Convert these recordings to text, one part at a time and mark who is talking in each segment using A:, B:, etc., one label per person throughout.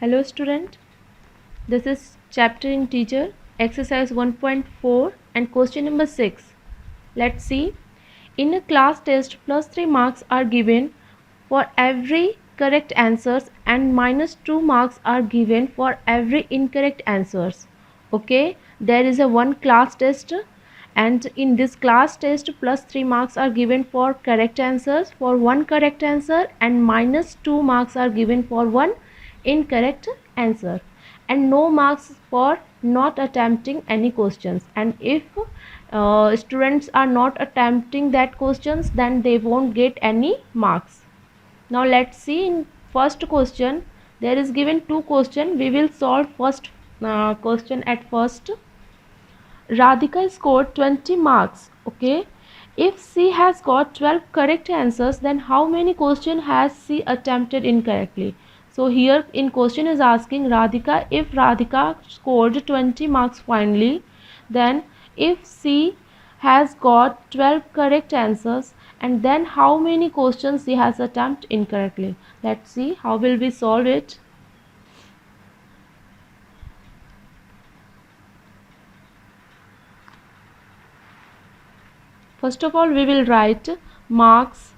A: Hello student, this is chapter in teacher exercise 1.4 and question number 6. Let's see. In a class test, plus 3 marks are given for every correct answers and minus 2 marks are given for every incorrect answers. Okay, there is a one class test, and in this class test plus 3 marks are given for correct answers for one correct answer and minus 2 marks are given for one incorrect answer, and no marks for not attempting any questions. And if students are not attempting that questions, then they won't get any marks. Now let's see. In first question there is given two question. We will solve first question at first. Radhika scored 20 marks. Okay, if she has got 12 correct answers, then how many questions has she attempted incorrectly? So here in question is asking Radhika, if Radhika scored 20 marks finally, then if she has got 12 correct answers, and then how many questions she has attempted incorrectly. Let's see how will we solve it. First of all, we will write marks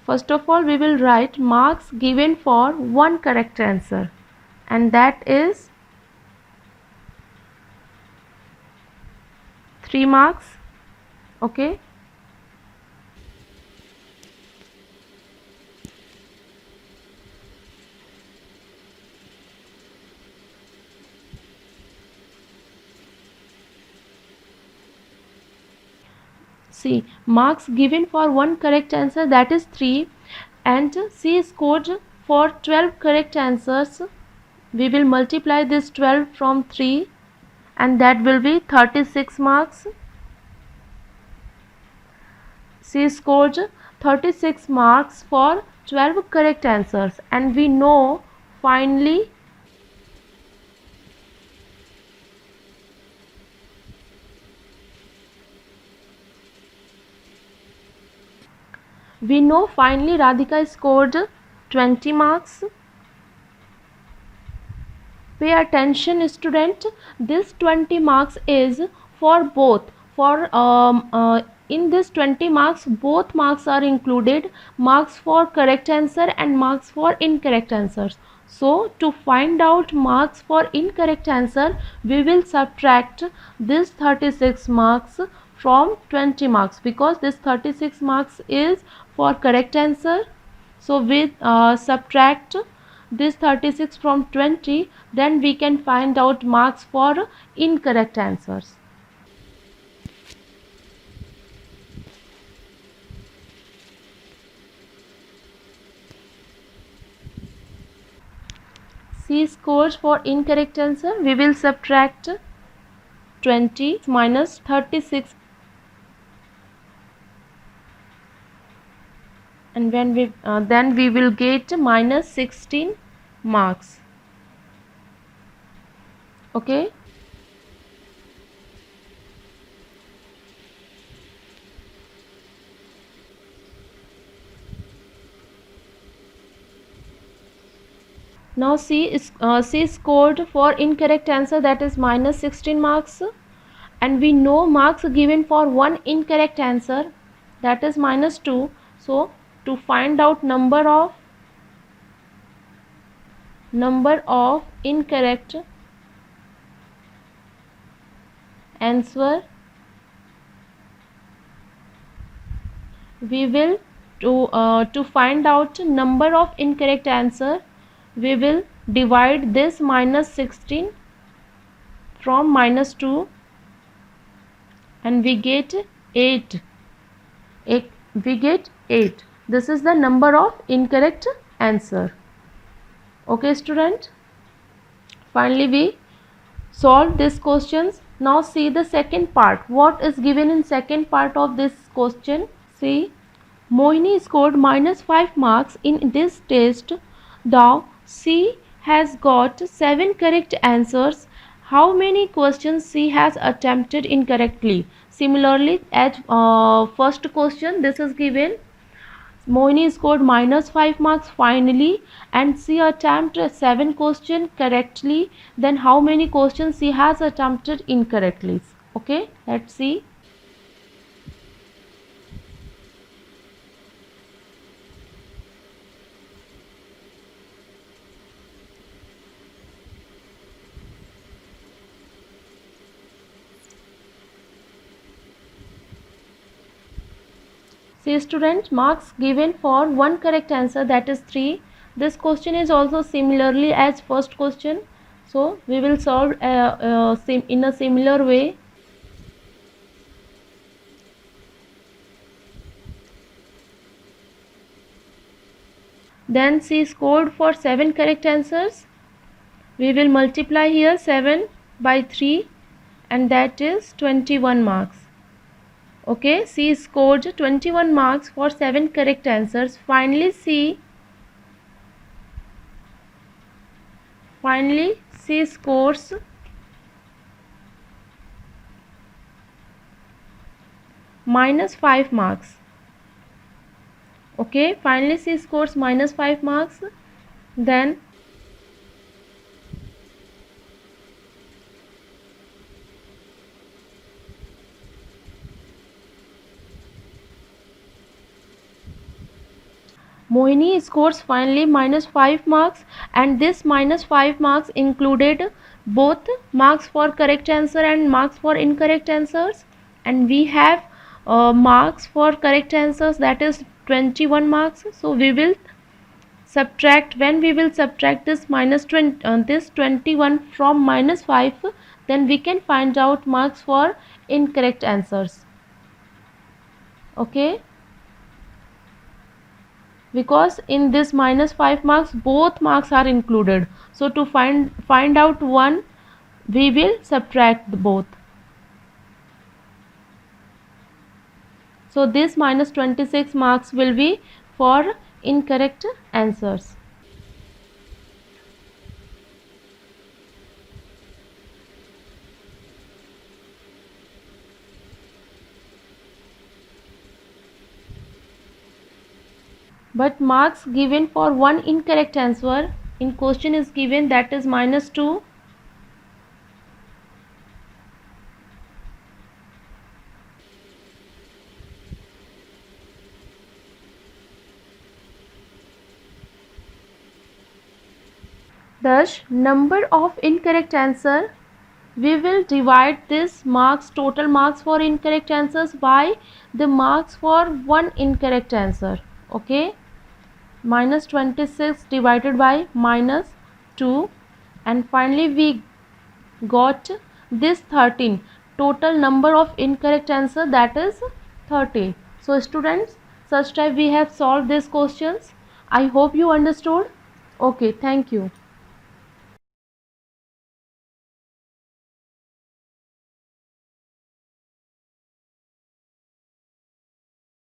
A: First of all, we will write marks given for one correct answer, and that is 3 marks. Okay. See, marks given for one correct answer, that is 3, and she scored for 12 correct answers. We will multiply this 12 from 3, and that will be 36 marks. She scored 36 marks for 12 correct answers, and we know finally Radhika scored 20 marks. Pay attention student, this 20 marks is for both. In this 20 marks, both marks are included, marks for correct answer and marks for incorrect answers. So to find out marks for incorrect answer, we will subtract this 36 marks from 20 marks, because this 36 marks is for correct answer. So we subtract this 36 from 20, then we can find out marks for incorrect answers. C scores for incorrect answer, we will subtract 20 minus 36, and when we then we will get minus 16 marks. Okay. Now C scored for incorrect answer, that is minus 16 marks, and we know marks given for one incorrect answer, that is minus 2. So to find out number of incorrect answer, we will to find out number of incorrect answer, we will divide this minus 16 from minus 2, and we get 8. We get 8. This is the number of incorrect answer. Okay student, finally we solve these questions. Now see the second part. What is given in second part of this question? See, Mohini scored -5 marks in this test. Though she has got 7 correct answers. How many questions she has attempted incorrectly? Similarly, as first question, this is given. Mohini scored -5 marks finally, and she attempted 7 questions correctly. Then how many questions she has attempted incorrectly? Okay, let's see. See students, marks given for one correct answer, that is 3. This question is also similarly as first question. So we will solve in a similar way. Then she scored for 7 correct answers. We will multiply here 7 by 3, and that is 21 marks. Okay, she scored 21 marks for 7 correct answers. Finally she scores -5 marks. Okay, finally she scores -5 marks. Then Mohini scores finally -5 marks, and this -5 marks included both marks for correct answer and marks for incorrect answers. And we have marks for correct answers, that is 21 marks. So we will subtract, when we will subtract this this 21 from -5, then we can find out marks for incorrect answers. Okay, because in this -5 marks both marks are included. So to find out one, we will subtract both. So this -26 marks will be for incorrect answers. But marks given for one incorrect answer in question is given, that is -2. Thus, number of incorrect answer, we will divide this marks, total marks for incorrect answers, by the marks for one incorrect answer. Okay, -26 divided by -2, and finally we got this 13, total number of incorrect answer, that is 30. So students, such type we have solved these questions. I hope you understood. Okay, thank you.